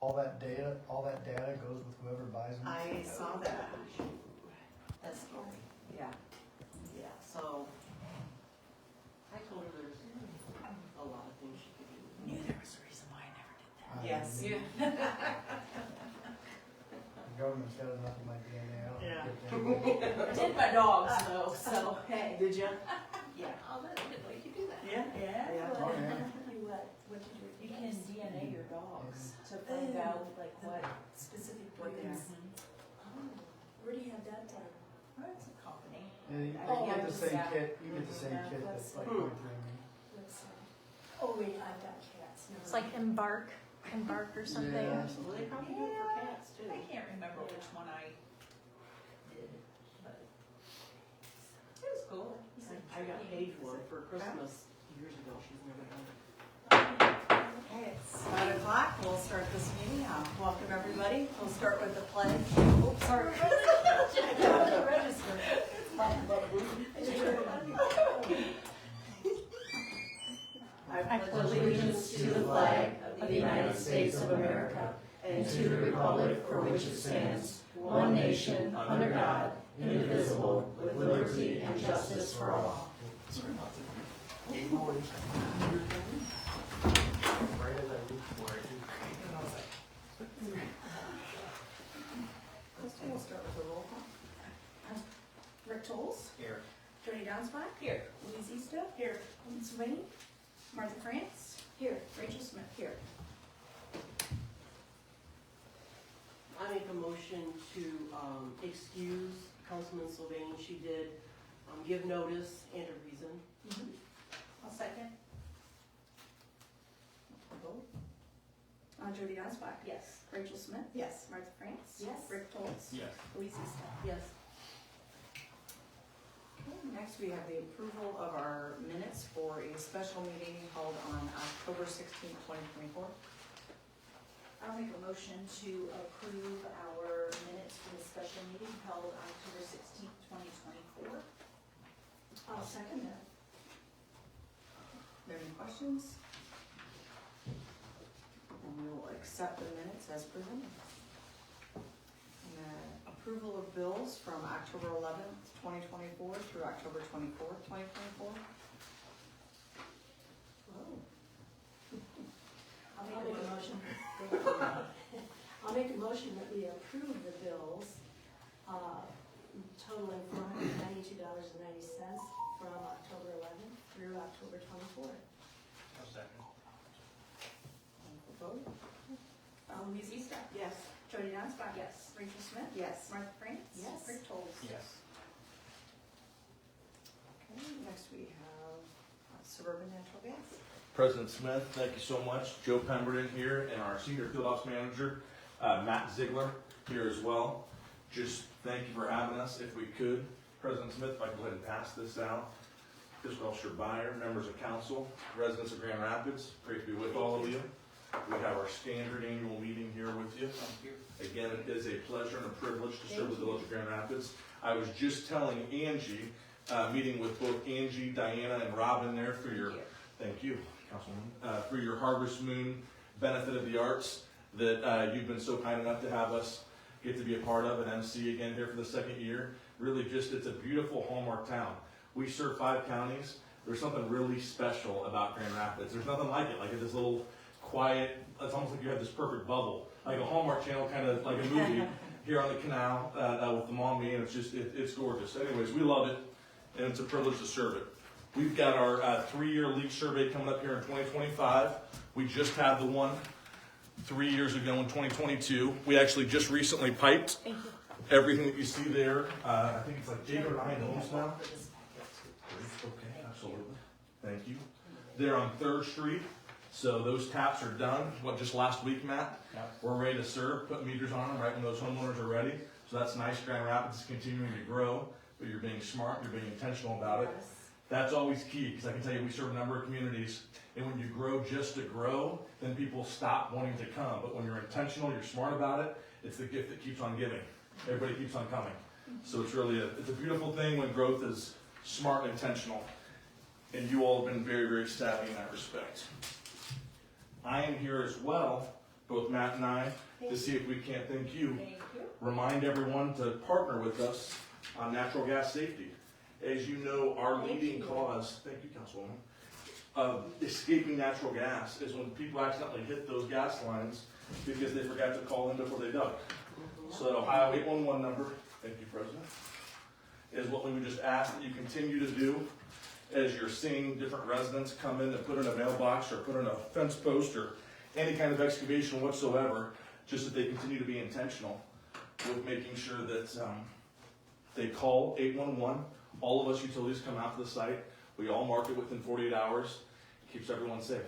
all that data goes with whoever buys them? I saw that. That's scary. Yeah. Yeah, so I told her there's a lot of things she could do. knew there was a reason why I never did that. Yes. The government's got enough of my DNA, I don't Yeah. get that. Did my dogs though, so hey. Did you? Yeah. Oh, that didn't make you do that. Yeah. Yeah. Oh, yeah. What did you can DNA your dogs to find out like what Specific What they breeds. are. Where do you have that done? Well, it's a company. Yeah, you Oh, get the yeah. same kit, you get the same Yeah, kit that's- that's like going through me. Let's see. Oh wait, I've got cats. Never It's like mind. embark or something. Yeah. Well, they probably do it for cats too. I can't remember which one I did, but it was cool. I got paid for it for Christmas years ago. She's never done it. Okay, it's 5 o'clock. We'll start this meeting. Welcome everybody. We'll start with the pledge. Oops, sorry. I got the register. I pledge allegiance to the flag of the United States of America and to the republic for which it stands, one nation, under God, indivisible, with liberty and justice for all. Sorry about that. Right as I reach for it. We'll start with the roll call. Rick Tolles. Here. Jody Downsbach. Here. Louise Eastuck. Here. Lynn Swain. Martha France. Here. Rachel Smith. Here. I make a motion to excuse Councilman Sylvain. She did give notice and a reason. I'll second. Jody Downsbach. Yes. Rachel Smith. Yes. Martha France. Yes. Rick Tolles. Yes. Louise Eastuck. Yes. Next, we have the approval of our minutes for a special meeting held on October 16th, 2024. I'll make a motion to approve our minutes for the special meeting held October 16th, 2024. I'll second that. Are there any questions? And we will accept the minutes as presented. And then approval of bills from October 11th, 2024 through October 24th, 2024. I'll make a motion. I'll make a motion that we approve the bills totaling $492.90 from October 11th through October 24th. I'll second. Vote? Louise Eastuck. Yes. Jody Downsbach. Yes. Rachel Smith. Yes. Martha France. Yes. Rick Tolles. Yes. Okay, next we have Suburban Natural Gas. President Smith, thank you so much. Joe Pemberton here and our senior field ops manager, Matt Ziegler, here as well. Just thank you for having us. If we could, President Smith, if I could go ahead and pass this out. Fiscal Officer Byer, members of council, residents of Grand Rapids, great to be with all of you. We have our standard annual meeting here with you. Again, it is a pleasure and a privilege to serve the village of Grand Rapids. I was just telling Angie, meeting with both Angie, Diana, and Robin there for your, thank you, Councilwoman, for your Harvest Moon Benefit of the Arts that you've been so kind enough to have us get to be a part of and MC again here for the second year. Really just, it's a beautiful hallmark town. We serve 5 counties. There's something really special about Grand Rapids. There's nothing like it, like this little quiet, it's almost like you have this perfect bubble, like a Hallmark Channel kind of like a movie here on the canal with the Maumee, and it's just, it's gorgeous. Anyways, we love it, and it's a privilege to serve it. We've got our 3-year leak survey coming up here in 2025. We just had the one 3 years ago in 2022. We actually just recently piped everything that you see there. I think it's like 8 or 9 homes now. Okay, absolutely. Thank you. They're on 3rd Street. So those taps are done. What, just last week, Matt? Yep. We're ready to serve, put meters on them right when those homeowners are ready. So that's nice. Grand Rapids is continuing to grow, but you're being smart, you're being intentional about it. That's always key, because I can tell you we serve a number of communities, and when you grow just to grow, then people stop wanting to come. But when you're intentional, you're smart about it, it's the gift that keeps on giving. Everybody keeps on coming. So it's really it's a beautiful thing when growth is smart and intentional. And you all have been very, very savvy in that respect. I am here as well both Matt and I, to see if we can't, thank you, Thank you. remind everyone to partner with us on natural gas safety. As you know, our leading cause, thank you, Councilwoman, of escaping natural gas is when people accidentally hit those gas lines because they forgot to call in before they dug. So that Ohio 811 number, thank you, President, is what we would just ask that you continue to do as you're seeing different residents come in and put in a mailbox or put in a fence post or any kind of excavation whatsoever, just that they continue to be intentional with making sure that they call 811. All of us utilities come out to the site. We all mark it within 48 hours. It keeps everyone safe.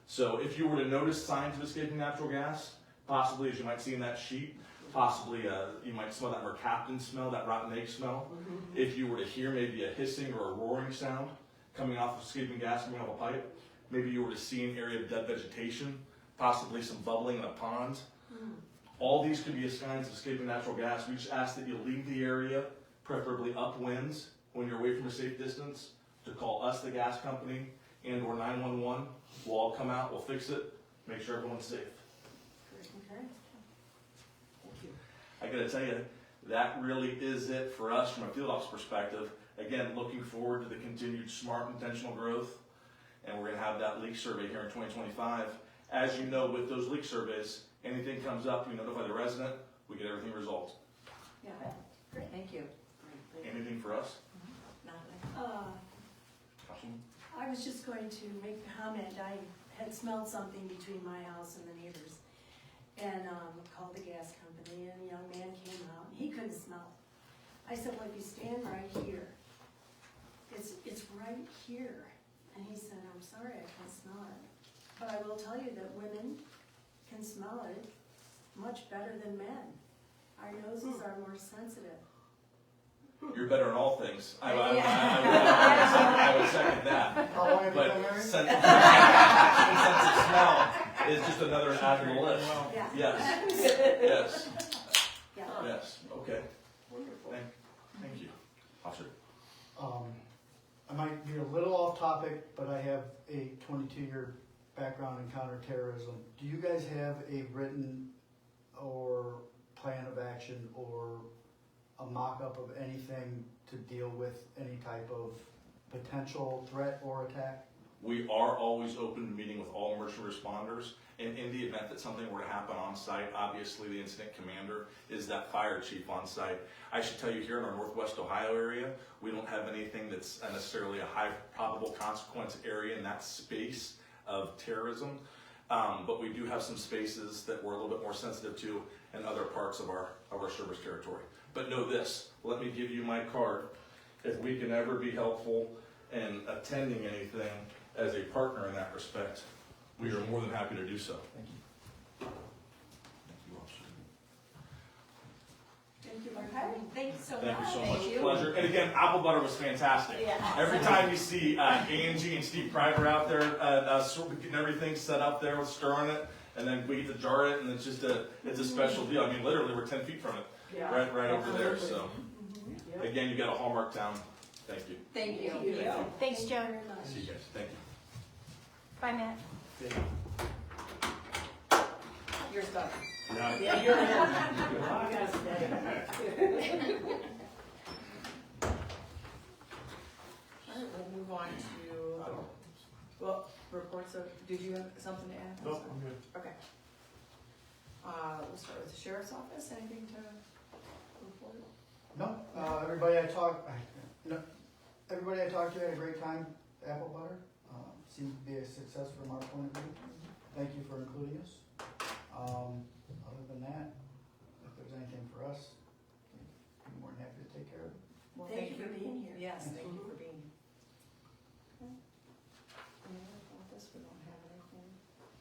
So if you were to notice signs of escaping natural gas, possibly as you might see in that sheet, possibly you might smell that mercaptan smell, that rotten egg smell. If you were to hear maybe a hissing or a roaring sound coming off of escaping gas coming off a pipe, maybe you were to see an area of dead vegetation, possibly some bubbling in a pond. All these could be signs of escaping natural gas. We just ask that you leave the area, preferably upwinds, when you're away from a safe distance, to call us, the gas company, and or 911. We'll all come out, we'll fix it, make sure everyone's safe. Okay. I gotta tell you, that really is it for us from a field ops perspective. Again, looking forward to the continued smart, intentional growth, and we're gonna have that leak survey here in 2025. As you know, with those leak surveys, anything comes up, we notify the resident, we get everything resolved. Yeah. Great, thank you. Anything for us? Natalie? Councilman? I was just going to make the comment, I had smelled something between my house and the neighbors. And called the gas company, and a young man came out, and he couldn't smell it. I said, well, if you stand right here, it's right here. And he said, I'm sorry, I can't smell it. But I will tell you that women can smell it much better than men. Our noses are more sensitive. You're better in all things. I would second that. How long have you But been married? sense of smell is just another add on the list. Yeah. Yes, yes, Yeah. yes, okay. Wonderful. Thank you. Officer? I might be a little off topic, but I have a 22-year background in counterterrorism. Do you guys have a written or plan of action or a mock-up of anything to deal with any type of potential threat or attack? We are always open to meeting with all emergency responders, and in the event that something were to happen on site, obviously the incident commander is that fire chief on site. I should tell you, here in our Northwest Ohio area, we don't have anything that's necessarily a high probable consequence area in that space of terrorism, but we do have some spaces that we're a little bit more sensitive to in other parts of our service territory. But know this, let me give you my card. If we can ever be helpful in attending anything as a partner in that respect, we are more than happy to do so. Thank you. Thank you, officer. Thank you. Okay, thank you so much. Thank you so Thank much. you. Pleasure. And again, apple butter was fantastic. Yeah. Every time you see Angie and Steve Priver out there, sort of getting everything set up there with stirring it, and then we get to jar it, and it's just it's a special deal. I mean, literally, we're 10 feet from it, right over there. So, again, you got a Hallmark town. Thank you. Thank you. Thank you. Thanks, Joe. Very much. See you guys. Thank you. Bye, Matt. Yours done. Yeah, you're you guys stay. All right, we'll move on to, well, reports of, did you have something to add? Nope, I'm good. Okay. We'll start with the sheriff's office, anything to report? No, everybody I talked to had a great time. Apple butter seemed to be a success from our point of view. Thank you for including us. Other than that, if there's anything for us, we'd be more than happy to take care of it. Well, Thank you for being here. Yes, thank you for being here. Okay. Any other about this? We don't have anything.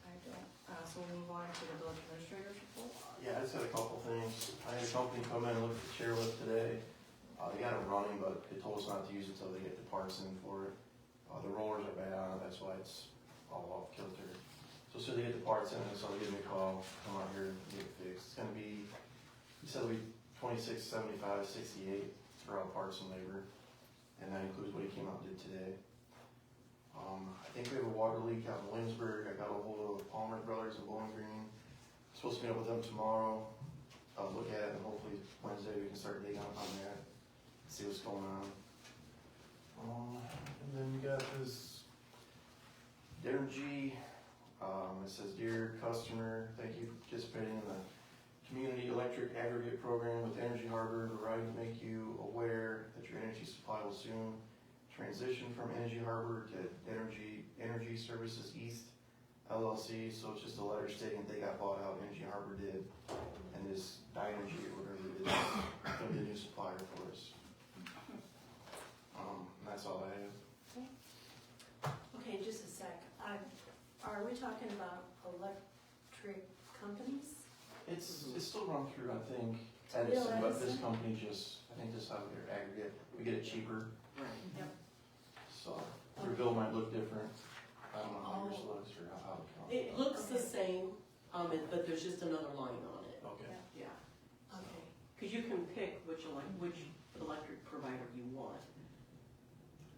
I don't. So we'll move on to the village administrator's report. Yeah, I just had a couple things. I had a company come in and look at the chairlift today. They got it running, but they told us not to use it until they get the parts in for it. The rollers are bad on it, that's why it's all off kilter. So as soon as they get the parts in, so they give me a call, come out here and get it fixed. It's gonna be, he said it'll be $26.75 to $68 for all parts and labor. And that includes what he came out and did today. I think we have a water leak out in Williamsburg. I got a hold of Palmer Brothers in Bowling Green. Supposed to meet up with them tomorrow, look at it, and hopefully Wednesday we can start digging on that, see what's going on. And then we got this Energy, it says, "Dear customer, thank you for participating in the Community Electric Aggregate Program with Energy Harbor. We're writing to make you aware that your energy supply will soon transition from Energy Harbor to Energy Services East LLC." So it's just a letter stating they got bought out, Energy Harbor did, and this Dynergy or whatever it is, gonna be a new supplier for us. And that's all I have. Okay, just a sec. Are we talking about electric companies? It's still run through, I think, Edison, but this Edison? company just, I think this is how their aggregate, we get it cheaper, Right. Yep. so your bill might look different. I don't know how yours looks or how it comes. It looks the same, but there's just another line on it. Okay. Yeah, Okay. because you can pick which electric provider you want.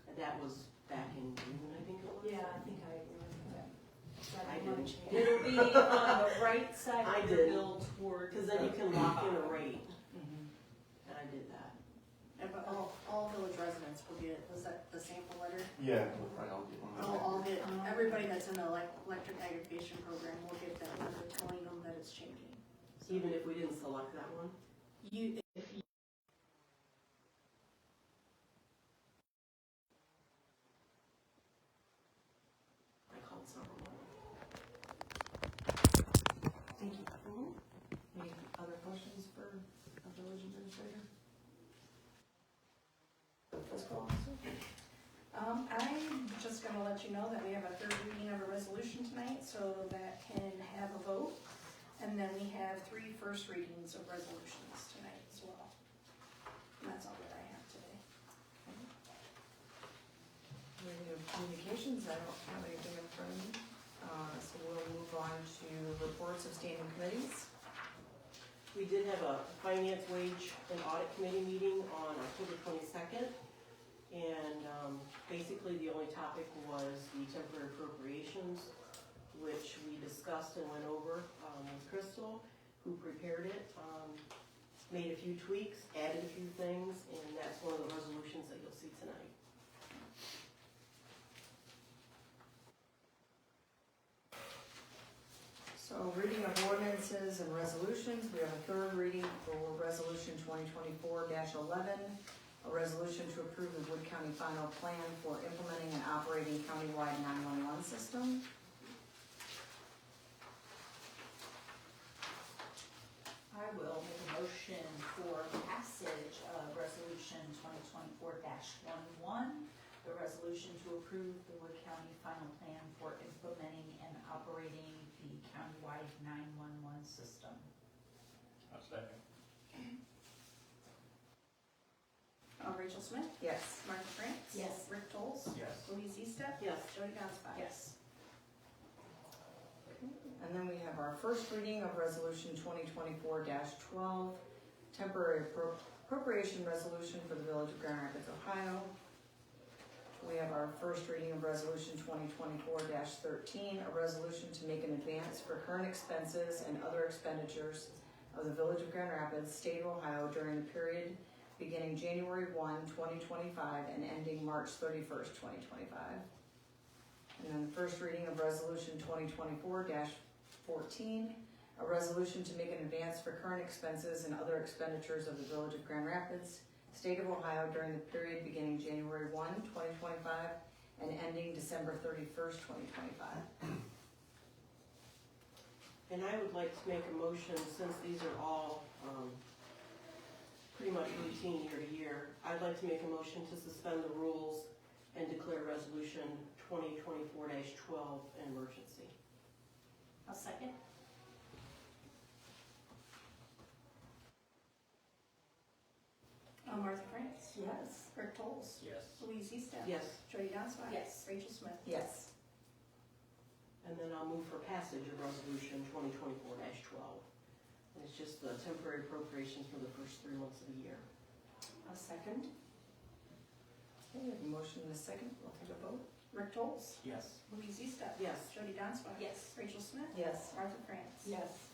And that was back in June, I think it was. Yeah, I think I agree with that. That I might didn't. change. It'll be on the right side I of your did. bill toward, because then you can lock in a rate, and I did that. And but all village residents will get, was that the sample letter? Yeah, we'll probably all get one. All get, everybody that's in the electric aggregation program will get that letter telling them that it's changing. Even if we didn't select that one? If you I called several. Thank you. Any other questions for a village administrator? Fiscal officer? I'm just gonna let you know that we have a third reading of a resolution tonight, so that can have a vote. And then we have 3 first readings of resolutions tonight as well. And that's all that I have today. Reading of communications, I don't have anything in front of me. So we'll move on to reports of standing committees. We did have a finance, wage, and audit committee meeting on October 22nd. And basically the only topic was the temporary appropriations, which we discussed and went over with Crystal, who prepared it. Made a few tweaks, added a few things, and that's one of the resolutions that you'll see tonight. So reading of ordinances and resolutions, we have a third reading for resolution 2024-11, a resolution to approve the Wood County final plan for implementing and operating countywide 911 system. I will make a motion for passage of resolution 2024-11, the resolution to approve the Wood County final plan for implementing and operating the countywide 911 system. I'll second. Rachel Smith, Yes. Martha France. Yes. Rick Tolz, Yes. Louise Eastep. Yes. Jody Donspot. Yes. And then we have our first reading of resolution 2024-12, temporary appropriation resolution for the village of Grand Rapids, Ohio. We have our first reading of resolution 2024-13, a resolution to make an advance for current expenses and other expenditures of the village of Grand Rapids, state of Ohio during the period beginning January 1, 2025 and ending March 31st, 2025. And then the first reading of resolution 2024-14, a resolution to make an advance for current expenses and other expenditures of the village of Grand Rapids, state of Ohio during the period beginning January 1, 2025 and ending December 31st, 2025. And I would like to make a motion, since these are all pretty much routine year to year, I'd like to make a motion to suspend the rules and declare resolution 2024-12 an emergency. I'll second. Martha France. Yes. Rick Tolz, Yes. Louise Eastep. Yes. Jody Donspot. Yes. Rachel Smith. Yes. And then I'll move for passage of resolution 2024-12. And it's just the temporary appropriations for the first 3 months of the year. A second. Okay, we have a motion and a second. We'll take a vote. Rick Tolz, Yes. Louise Eastep. Yes. Jody Donspot. Yes. Rachel Smith. Yes. Martha France. Yes.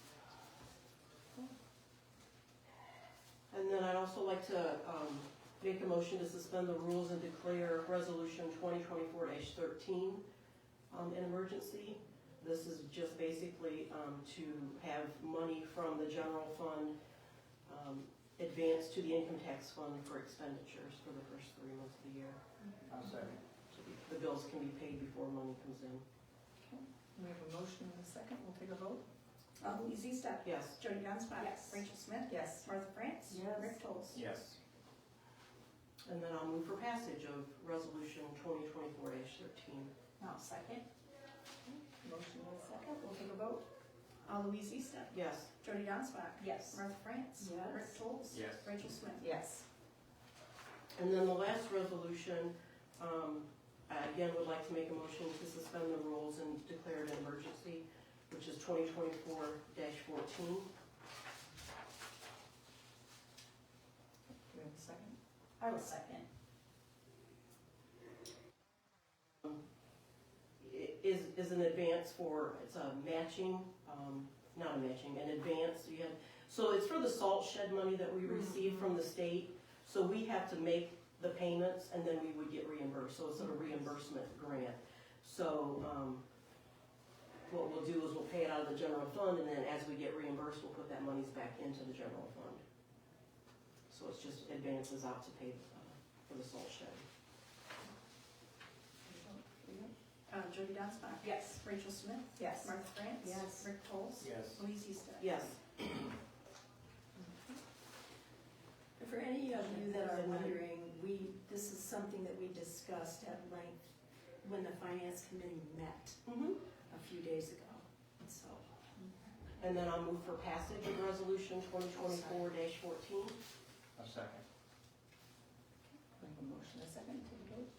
And then I'd also like to, make a motion to suspend the rules and declare resolution 2024-13, an emergency. This is just basically, to have money from the general fund, advanced to the income tax fund for expenditures for the first 3 months of the year. I'll second. So the bills can be paid before money comes in. We have a motion and a second, we'll take a vote. Louise Easton. Yes. Jody Donspot. Yes. Rachel Smith. Yes. Martha France. Yes. Rick Tolz. Yes. And then I'll move for passage of resolution 2024-13. I'll second. Motion and a second, we'll take a vote. Louise Easton. Yes. Jody Donspot. Yes. Martha France. Yes. Rick Tolz. Yes. Rachel Smith. Yes. And then the last resolution, I again would like to make a motion to suspend the rules and declare it an emergency, which is 2024-14. Do we have a second? I will second. Is an advance for, it's a matching, not a matching, an advance, so it's for the salt shed money that we receive from the state. So we have to make the payments and then we would get reimbursed, so it's a reimbursement grant. So, what we'll do is we'll pay it out of the general fund, and then as we get reimbursed, we'll put that monies back into the general fund. So it's just advances out to pay, for the salt shed. Jody Donspot. Yes. Rachel Smith. Yes. Martha France. Yes. Rick Tolz. Yes. Louise Easton. Yes. For any of you that are wondering, this is something that we discussed at length when the finance committee met a few days ago, so. And then I'll move for passage of resolution 2024-14. I'll second. We have a motion and a second, take a vote.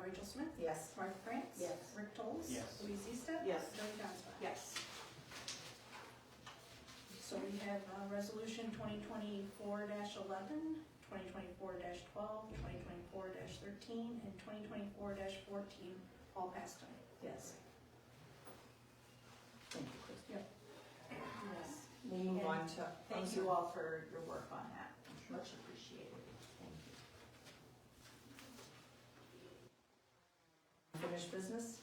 Rachel Smith. Yes. Martha France. Yes. Rick Tolz. Yes. Louise Easton. Yes. Jody Donspot. Yes. So we have resolution 2024-11, 2024-12, 2024-13, and 2024-14 all passed on. Yes. Thank you, Christie. Yes. We'll move on to. Thank you all for your work on that. Much appreciated. Thank you. Unfinished business?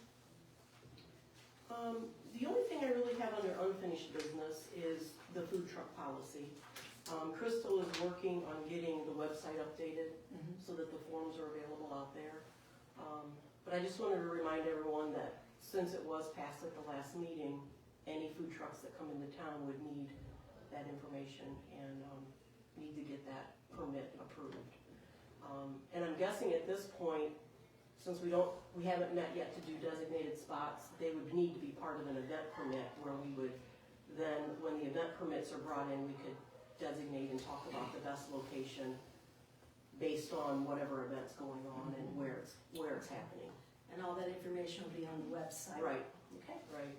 The only thing I really have under unfinished business is the food truck policy. Crystal is working on getting the website updated so that the forms are available out there. But I just wanted to remind everyone that since it was passed at the last meeting, any food trucks that come into town would need that information and need to get that permit approved. And I'm guessing at this point, since we haven't met yet to do designated spots, they would need to be part of an event permit where we would then, when the event permits are brought in, we could designate and talk about the best location based on whatever event's going on and where it's happening. And all that information will be on the website. Right, Okay. right.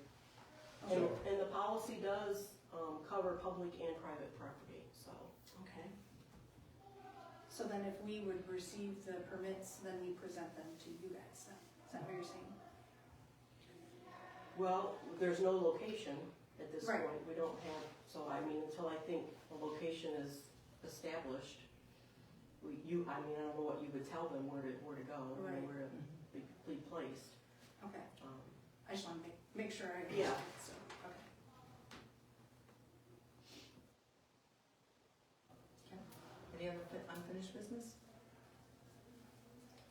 And the policy does cover public and private property, so. Okay. So then if we would receive the permits, then we present them to you guys then? Is that what you're saying? Well, there's no location at this Right. point. We don't have, so I mean, until I think a location is established, I don't know what you would tell them where to go, Right. and where to be placed. Okay. I just want to make sure I Yeah. understand, so, okay. Any other unfinished business?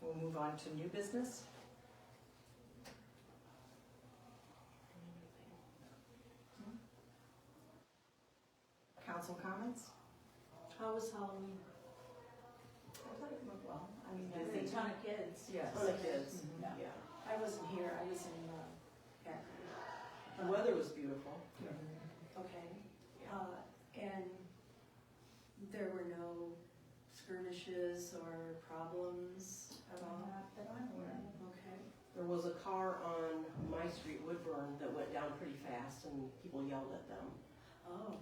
We'll move on to new business. Council comments? How was Halloween? I thought it went well. I mean, I There's think, a ton of kids. yes. Ton of kids, Mhm. yeah. I wasn't here, I was in, Akron. The weather was beautiful. Okay. And there were no skirmishes or problems at all? Not that I'm aware of. Okay. There was a car on my street, Woodburn, that went down pretty fast and people yelled at them. Oh.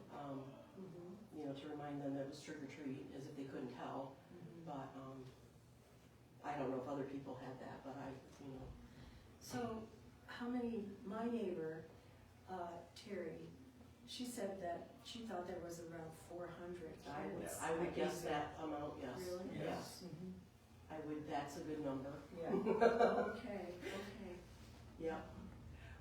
To remind them that it was trick or treat, as if they couldn't tell. But, I don't know if other people had that, but So, how many, my neighbor, Terry, she said that she thought there was around 400 kids. I would guess that amount, yes. Really? Yes, I would, that's a good number. Yeah. Okay, Yeah,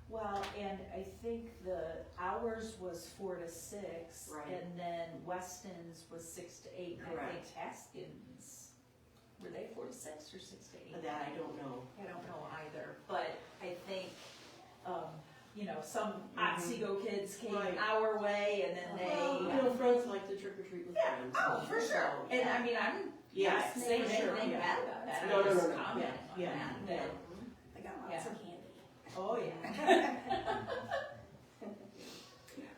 Well, and I think the hours was 4 to 6. Right. And then Weston's was 6 to 8. And I think Correct. Haskins, were they 4 to 6 or 6 to 8? that I don't know. I don't know either, but I think, you know, some Otsego kids came Right. our way and then Well, you they. know, friends like to trick or treat with Yeah, friends. oh, for sure. So, And I mean, I'm Yes, not saying for sure, anything yeah. bad about that. No, I'm no, just no, commenting on yeah, that. yeah. That- I got lots Yeah. of candy. Oh, yeah.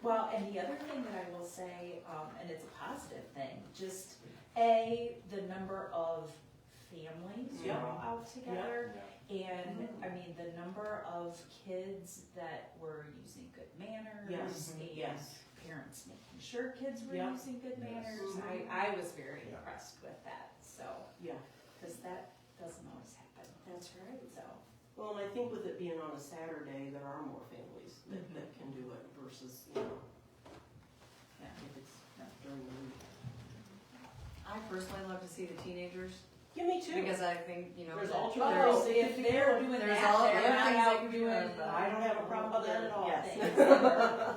Well, and the other thing that I will say, and it's a positive thing, just the number of families who Yeah. are all out together. And, I mean, the number of kids that were using good manners. Yes, And yes. parents making sure kids were Yeah. using good manners. Mhm. I was very impressed with that, so, Yeah. because that doesn't always happen, That's right. so. Well, and I think with it being on a Saturday, there are more families that, Mhm. that can do it versus, you know, Yeah. if it's during the week. I personally love to see the teenagers, Yeah, me too. because I think, you know. There's that all there's- Oh, if they're doing There's that, all they're other not things out they can do, doing. but I don't have a problem with that at all. Yes. Things.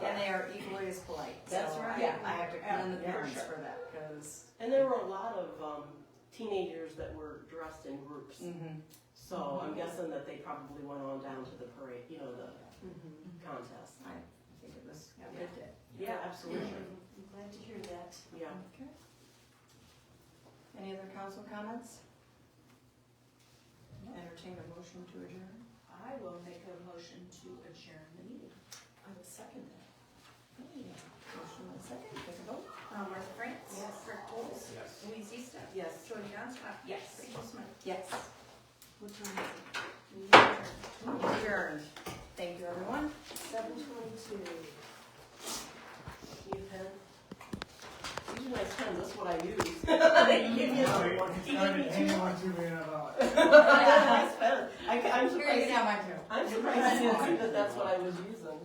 And they are equally as polite. That's so right. I have to commend the Yeah, parents sure. for that, because. And there were a lot of teenagers that were dressed in groups. So I'm guessing that they probably went on down to the parade, you know, the contest. I think it was a Yeah. good day. Yeah, absolutely. I'm glad to hear that. Yeah. Okay. Any other council comments? Entertain a motion to adjourn. I will make a motion to adjourn the meeting. I will second that. Motion and a second, take a vote. Martha France? Yes. Rick Coles? Yes. Louise Easter? Yes. Jody Donstrop? Yes. Rachel Smith? Yes. What time is it? Adjourned. Thank you, everyone. 7:22. Need a pen? These are nice pens, that's what I use. They give you It's you give me two. anyone to me about. Nice pen. I'm Here, you surprised, can have mine too. I'm surprised you didn't think that that's what I was using.